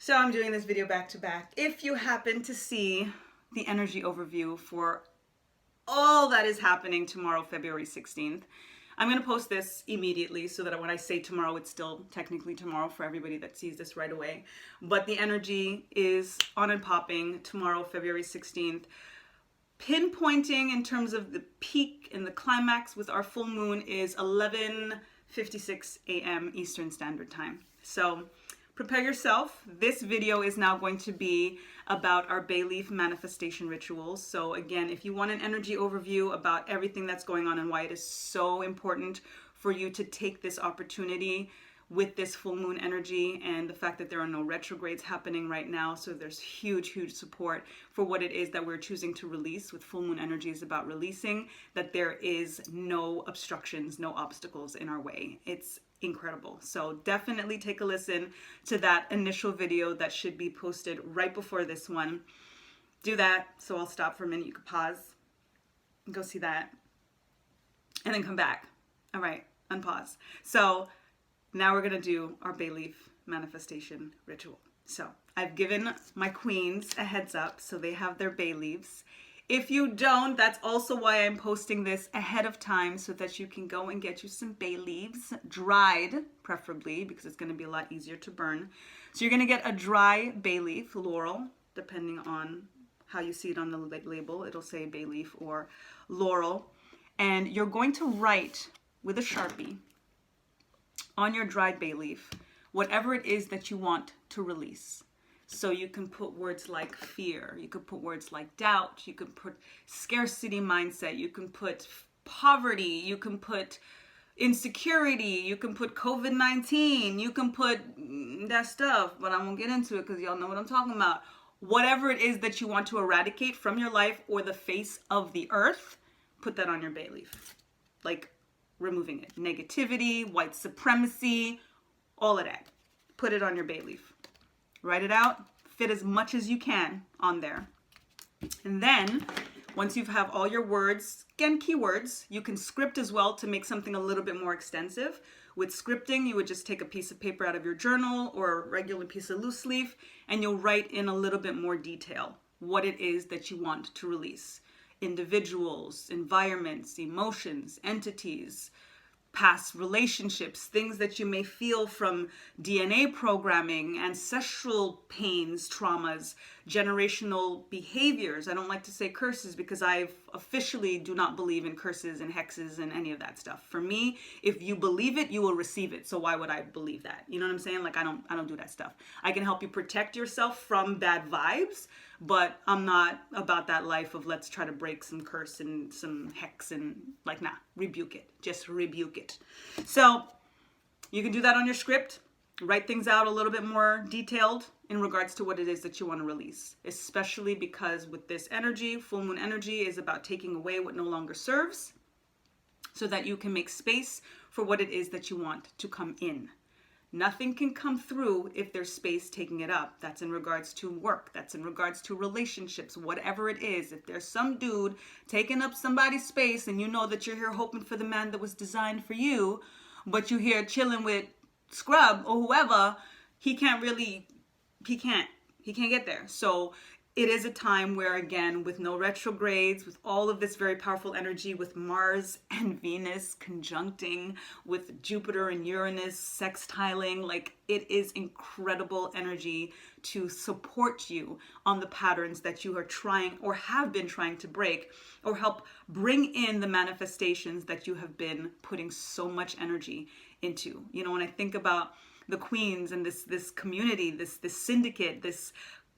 So I'm doing this video back to back. If you happen to see the energy overview for all that is happening tomorrow, February 16th, I'm going to post this immediately so that when I say tomorrow, it's still technically tomorrow for everybody that sees this right away. But the energy is on and popping tomorrow, February 16th. Pinpointing in terms of the peak and the climax with our full moon is 11:56 a.m. Eastern Standard Time. So prepare yourself. This video is now going to be about our bay leaf manifestation rituals. So again, if you want an energy overview about everything that's going on and why it is so important for you to take this opportunity with this full moon energy and the fact that there are no retrogrades happening right now. So there's huge support for what it is that we're choosing to release. With full moon energy is about releasing that there is no obstructions, no obstacles in our way. It's incredible. So definitely take a listen to that initial video that should be posted right before this one. Do that. So I'll stop for a minute. You could pause, go see that, and then come back. All right, unpause. So now we're gonna do our bay leaf manifestation ritual. So I've given my queens a heads up, so they have their bay leaves. If you don't, that's also why I'm posting this ahead of time so that you can go and get you some bay leaves, dried preferably, because it's gonna be a lot easier to burn. So you're gonna get a dry bay leaf, laurel, depending on how you see it on the label. It'll say bay leaf or laurel. And you're going to write with a Sharpie on your dried bay leaf whatever it is that you want to release. So you can put words like fear, you could put words like doubt, you could put scarcity mindset, you can put poverty, you can put insecurity, you can put COVID-19, you can put that stuff, but I won't get into it because y'all know what I'm talking about. Whatever it is that you want to eradicate from your life or the face of the earth, put that on your bay leaf. Like removing it. Negativity, white supremacy, all of that. Put it on your bay leaf. Write it out. Fit as much as you can on there. And then, once you have all your words, again, keywords, you can script as well to make something a little bit more extensive. With scripting, you would just take a piece of paper out of your journal or a regular piece of loose leaf, and you'll write in a little bit more detail what it is that you want to release. Individuals, environments, emotions, entities, past relationships, things that you may feel from DNA programming, ancestral pains, traumas, generational behaviors. I don't like to say curses because I officially do not believe in curses and hexes and any of that stuff. For me, if you believe it, you will receive it. So why would I believe that? You know what I'm saying? Like I don't do that stuff. I can help you protect yourself from bad vibes, but I'm not about that life of let's try to break some curse and some hex and like, nah, rebuke it. Just rebuke it. So you can do that on your script. Write things out a little bit more detailed in regards to what it is that you want to release, especially because with this energy, full moon energy is about taking away what no longer serves so that you can make space for what it is that you want to come in. Nothing can come through if there's space taking it up. That's in regards to work. That's in regards to relationships, whatever it is. If there's some dude taking up somebody's space and you know that you're here hoping for the man that was designed for you, but you're here chilling with Scrub or whoever, he can't get there. So it is a time where, again, with no retrogrades, with all of this very powerful energy, with Mars and Venus conjuncting, with Jupiter and Uranus sextiling, like it is incredible energy to support you on the patterns that you are trying or have been trying to break, or help bring in the manifestations that you have been putting so much energy into. You know, when I think about the queens and this community, this syndicate, this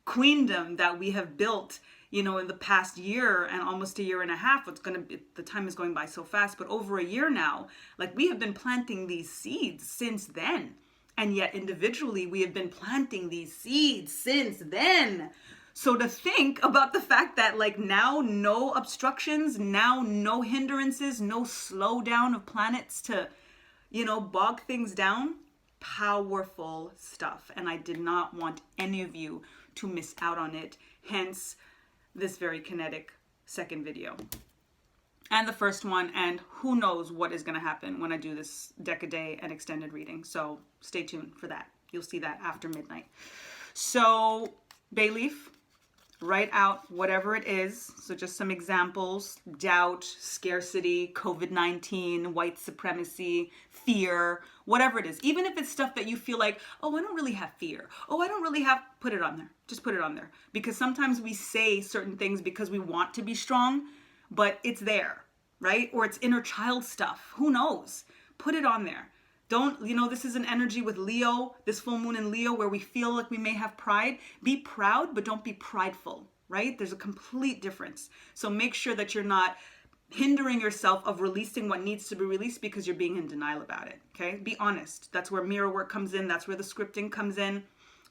queendom that we have built, you know, in the past year and almost a year and a half. The time is going by so fast, but over a year now, like we have been planting these seeds since then. And yet individually, we have been planting these seeds since then. So to think about the fact that like now no obstructions, now no hindrances, no slowdown of planets to, you know, bog things down, powerful stuff. And I did not want any of you to miss out on it. Hence this very kinetic second video. And the first one, and who knows what is going to happen when I do this deck a day and extended reading. So stay tuned for that. You'll see that after midnight. So bay leaf, write out whatever it is. So just some examples: doubt, scarcity, COVID-19, white supremacy, fear, whatever it is. Even if it's stuff that you feel like, oh, I don't really have fear. Oh, I don't really have, put it on there. Just put it on there. Because sometimes we say certain things because we want to be strong, but it's there, right? Or it's inner child stuff. Who knows? Put it on there. Don't, this is an energy with Leo, this full moon in Leo, where we feel like we may have pride. Be proud, but don't be prideful, right? There's a complete difference. So make sure that you're not hindering yourself of releasing what needs to be released because you're being in denial about it, okay? Be honest. That's where mirror work comes in. That's where the scripting comes in.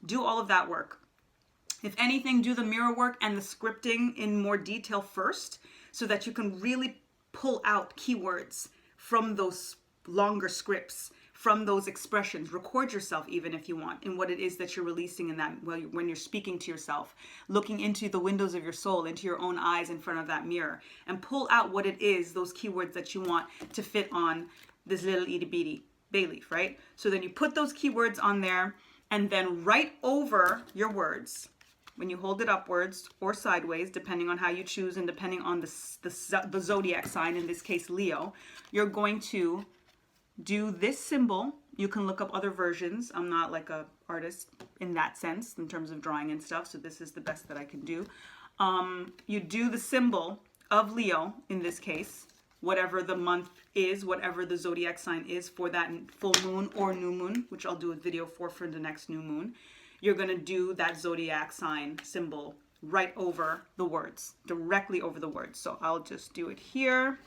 Do all of that work. If anything, do the mirror work and the scripting in more detail first so that you can really pull out keywords from those longer scripts, from those expressions. Record yourself even if you want in what it is that you're releasing in that when you're speaking to yourself, looking into the windows of your soul, into your own eyes in front of that mirror, and pull out what it is, those keywords that you want to fit on this little itty bitty bay leaf, right? So then you put those keywords on there and then right over your words, when you hold it upwards or sideways, depending on how you choose and depending on the zodiac sign, in this case Leo, you're going to do this symbol. You can look up other versions. I'm not like a artist in that sense in terms of drawing and stuff, so this is the best that I can do. You do the symbol of Leo in this case, whatever the month is, whatever the zodiac sign is for that full moon or new moon, which I'll do a video for the next new moon. You're going to do that zodiac sign symbol right over the words, directly over the words. So I'll just do it here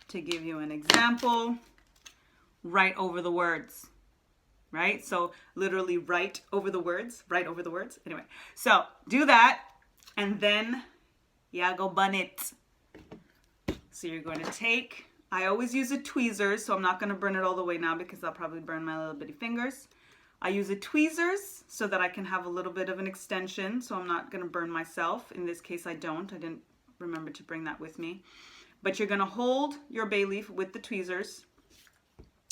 to give you an example. Right over the words, right? So literally right over the words, right over the words. Anyway, so do that and then go bun it. So you're going to take, I always use a tweezers, so I'm not going to burn it all the way now because I'll probably burn my little bitty fingers. I use a tweezers so that I can have a little bit of an extension, so I'm not going to burn myself. In this case, I didn't remember to bring that with me. But you're going to hold your bay leaf with the tweezers.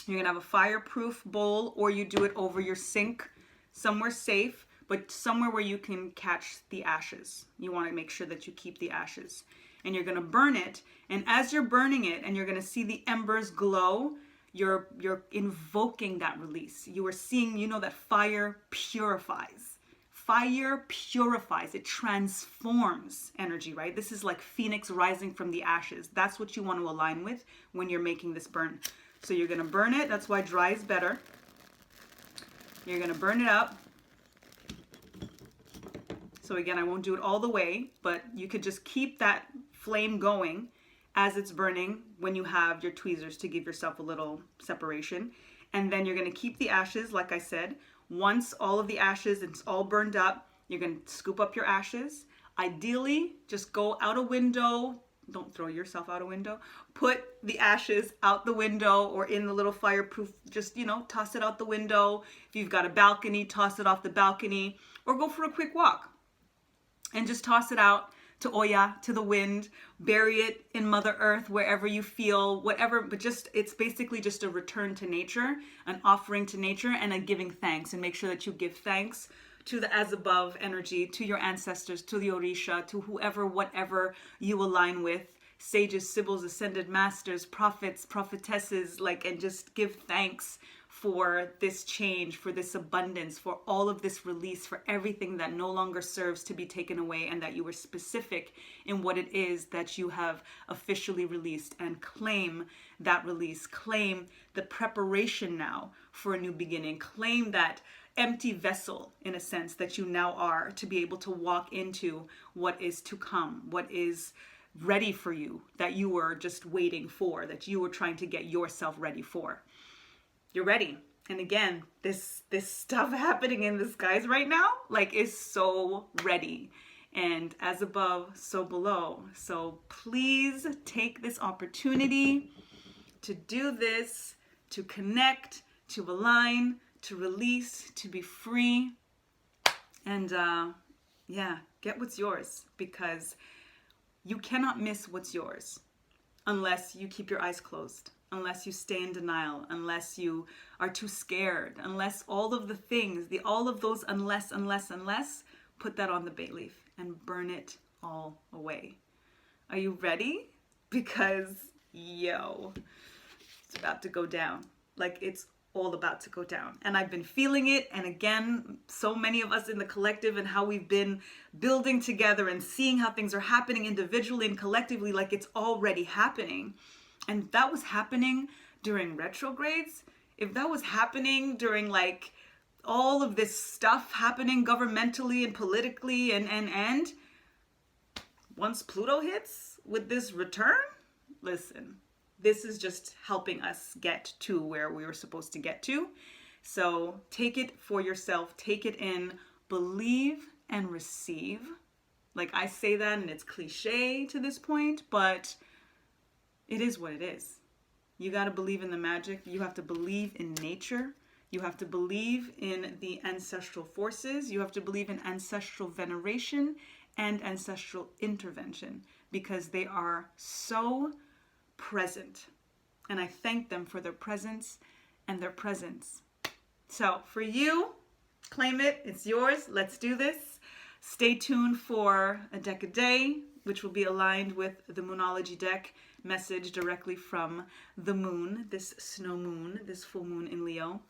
You're going to have a fireproof bowl, or you do it over your sink, somewhere safe, but somewhere where you can catch the ashes. You want to make sure that you keep the ashes. And you're going to burn it, and as you're burning it and you're going to see the embers glow, you're invoking that release. You are seeing, that fire purifies. Fire purifies. It transforms energy, right? This is like Phoenix rising from the ashes. That's what you want to align with when you're making this burn. So you're going to burn it. That's why dry is better. You're going to burn it up. So again, I won't do it all the way, but you could just keep that flame going as it's burning when you have your tweezers to give yourself a little separation. And then you're going to keep the ashes, like I said. Once all of the ashes, it's all burned up, you're going to scoop up your ashes. Ideally, just go out a window. Don't throw yourself out a window. Put the ashes out the window or in the little fireproof, just, toss it out the window. If you've got a balcony, toss it off the balcony, or go for a quick walk and just toss it out to Oya, to the wind, bury it in Mother Earth, wherever you feel, whatever, but it's basically just a return to nature, an offering to nature, and a giving thanks. And make sure that you give thanks to the as above energy, to your ancestors, to the Orisha, to whoever, whatever you align with, sages, sibyls, ascended masters, prophets, prophetesses, and just give thanks for this change, for this abundance, for all of this release, for everything that no longer serves to be taken away, and that you were specific in what it is that you have officially released. And claim that release, claim the preparation now for a new beginning, claim that empty vessel, in a sense, that you now are, to be able to walk into what is to come, what is ready for you, that you were just waiting for, that you were trying to get yourself ready for. You're ready. And again, this stuff happening in the skies right now, is so ready. And as above, so below. So please take this opportunity to do this, to connect, to align, to release, to be free. And get what's yours, because you cannot miss what's yours unless you keep your eyes closed. unless you stay in denial, unless you are too scared, unless all of the things, all of those unless, put that on the bay leaf and burn it all away. Are you ready? Because, yo, it's about to go down. Like, it's all about to go down. And I've been feeling it. And again, so many of us in the collective and how we've been building together and seeing how things are happening individually and collectively, like it's already happening. And that was happening during retrogrades. If that was happening during like all of this stuff happening governmentally and politically and once Pluto hits with this return, listen, this is just helping us get to where we were supposed to get to. So take it for yourself, take it in, believe and receive. Like I say that and it's cliche to this point, but it is what it is. You got to believe in the magic. You have to believe in nature. You have to believe in the ancestral forces. You have to believe in ancestral veneration and ancestral intervention because they are so present. And I thank them for their presence and their presence. So for you, claim it. It's yours. Let's do this. Stay tuned for a deck a day, which will be aligned with the Moonology deck message directly from the moon, this snow moon, this full moon in Leo.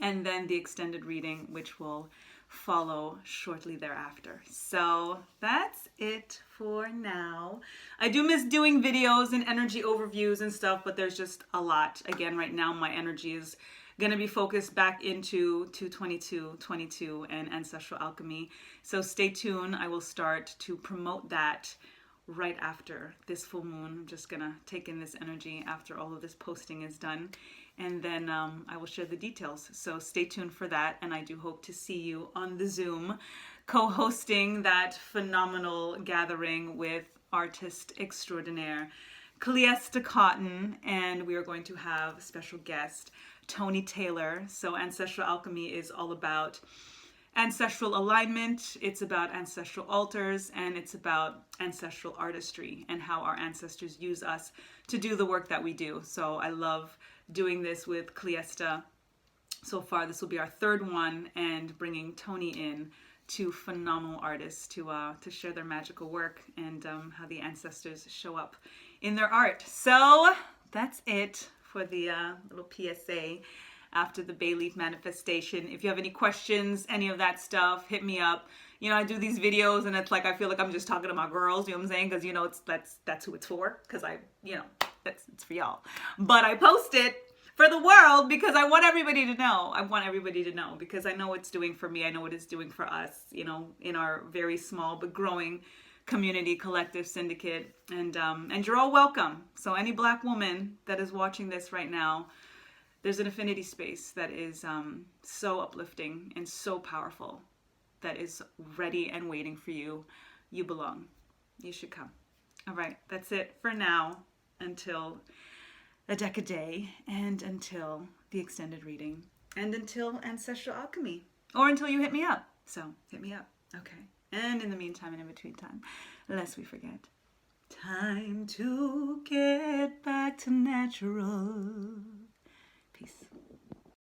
And then the extended reading, which will follow shortly thereafter. So that's it for now. I do miss doing videos and energy overviews and stuff, but there's just a lot. Again, right now my energy is going to be focused back into 222 and ancestral alchemy. So stay tuned. I will start to promote that right after this full moon. I'm just going to take in this energy after all of this posting is done. And then I will share the details. So stay tuned for that. And I do hope to see you on the Zoom co-hosting that phenomenal gathering with artist extraordinaire Cleesta Cotton. And we are going to have special guest Tony Taylor. So Ancestral Alchemy is all about ancestral alignment, it's about ancestral altars, and it's about ancestral artistry and how our ancestors use us to do the work that we do. So I love doing this with Cleesta. So far, this will be our third one, and bringing Tony in, two phenomenal artists to share their magical work and how the ancestors show up in their art. So that's it for the little PSA after the bay leaf manifestation. If you have any questions, any of that stuff, hit me up. You know, I do these videos and it's like, I feel like I'm just talking to my girls, you know what I'm saying? Because, you know, that's who it's for. Because it's for y'all. But I post it for the world because I want everybody to know. I want everybody to know because I know what it's doing for me. I know what it's doing for us, you know, in our very small but growing community, collective, syndicate. And you're all welcome. So any Black woman that is watching this right now, there's an affinity space that is so uplifting and so powerful that is ready and waiting for you. You belong. You should come. All right, that's it for now until a deck a day and until the extended reading and until Ancestral Alchemy or until you hit me up. So hit me up. Okay. And in the meantime and in between time, lest we forget, time to get back to natural. Peace.